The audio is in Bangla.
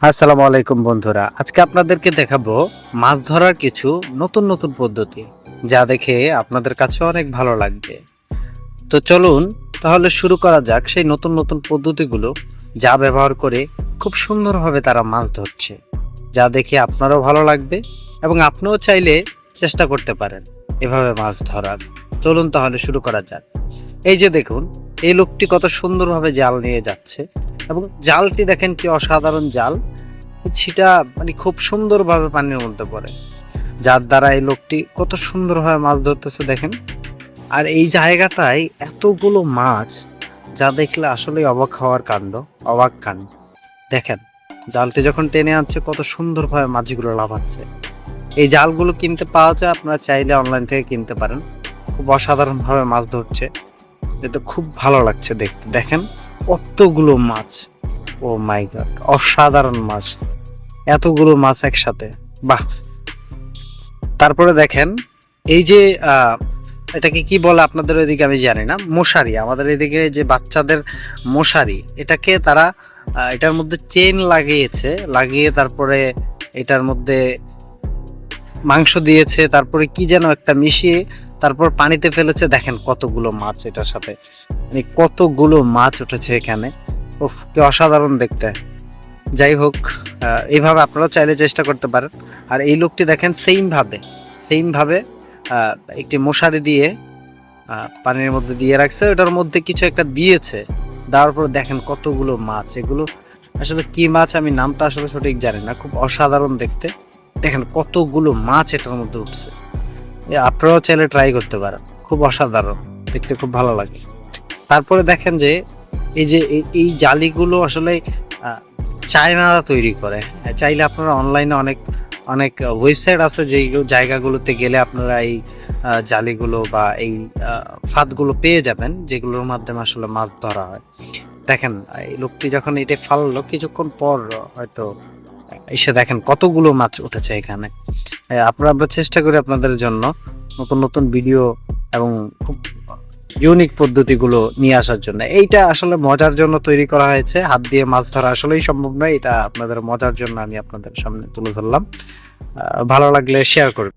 আসসালামু আলাইকুম বন্ধুরা, আজকে আপনাদেরকে দেখাবো মাছ ধরার কিছু নতুন নতুন পদ্ধতি, যা দেখে আপনাদের কাছে অনেক ভালো লাগবে। তো চলুন তাহলে শুরু করা যাক সেই নতুন নতুন পদ্ধতিগুলো, যা ব্যবহার করে খুব সুন্দরভাবে তারা মাছ ধরছে, যা দেখে আপনারও ভালো লাগবে এবং আপনিও চাইলে চেষ্টা করতে পারেন এভাবে মাছ ধরার। চলুন তাহলে শুরু করা যাক। এই যে দেখুন, এই লোকটি কত সুন্দরভাবে জাল নিয়ে যাচ্ছে এবং জালটি দেখেন কি অসাধারণ জাল। ছিটা মানে খুব সুন্দরভাবে পানির মধ্যে পড়ে, যার দ্বারা এই লোকটি কত সুন্দরভাবে মাছ ধরতেছে দেখেন। আর এই জায়গাটায় এতগুলো মাছ, যা দেখলে আসলে অবাক হওয়ার কাণ্ড, অবাক কাণ্ড। দেখেন জালটি যখন টেনে আনছে কত সুন্দরভাবে মাছগুলো লাফাচ্ছে। এই জালগুলো কিনতে পাওয়া যায়, আপনারা চাইলে অনলাইন থেকে কিনতে পারেন। খুব অসাধারণ ভাবে মাছ ধরছে, এটা খুব ভালো লাগছে দেখতে। দেখেন কতগুলো মাছ, ও মাই গড, অসাধারণ মাছ, এতগুলো মাছ একসাথে, বাহ। তারপরে দেখেন এই যে এটাকে কি বলে আপনাদের ওইদিকে আমি জানি না, মশারি। আমাদের এদিকে যে বাচ্চাদের মশারি, এটাকে তারা এটার মধ্যে চেন লাগিয়েছে, লাগিয়ে তারপরে এটার মধ্যে মাংস দিয়েছে, তারপরে কি যেন একটা মিশিয়ে তারপর পানিতে ফেলেছে। দেখেন কতগুলো মাছ এটার সাথে, মানে কতগুলো মাছ উঠেছে এখানে। উফ, কি অসাধারণ দেখতে। যাই হোক, এইভাবে আপনারাও চাইলে চেষ্টা করতে পারেন। আর এই লোকটি দেখেন সেম ভাবে একটি মশারি দিয়ে পানির মধ্যে দিয়ে রাখছে, ওটার মধ্যে কিছু একটা দিয়েছে, দেওয়ার পর দেখেন কতগুলো মাছ। এগুলো আসলে কি মাছ আমি নামটা আসলে সঠিক জানি না, খুব অসাধারণ দেখতে। দেখেন কতগুলো মাছ এটার মধ্যে উঠছে। আপনারাও চাইলে ট্রাই করতে পারেন, খুব অসাধারণ দেখতে, খুব ভালো লাগে। তারপরে দেখেন যে এই যে এই জালিগুলো আসলে চায়নারা তৈরি করে। চাইলে আপনারা অনলাইনে অনেক অনেক ওয়েবসাইট আছে, যেই জায়গাগুলোতে গেলে আপনারা এই জালিগুলো বা এই ফাঁদগুলো পেয়ে যাবেন, যেগুলোর মাধ্যমে আসলে মাছ ধরা হয়। দেখেন এই লোকটি যখন এটা ফাললো, কিছুক্ষণ পর হয়তো এসে দেখেন কতগুলো মাছ উঠেছে এখানে। আমরা চেষ্টা করি আপনাদের জন্য নতুন নতুন ভিডিও এবং খুব ইউনিক পদ্ধতিগুলো নিয়ে আসার জন্য। এইটা আসলে মজার জন্য তৈরি করা হয়েছে, হাত দিয়ে মাছ ধরা আসলেই সম্ভব নয়, এটা আপনাদের মজার জন্য আমি আপনাদের সামনে তুলে ধরলাম। ভালো লাগলে শেয়ার করবেন।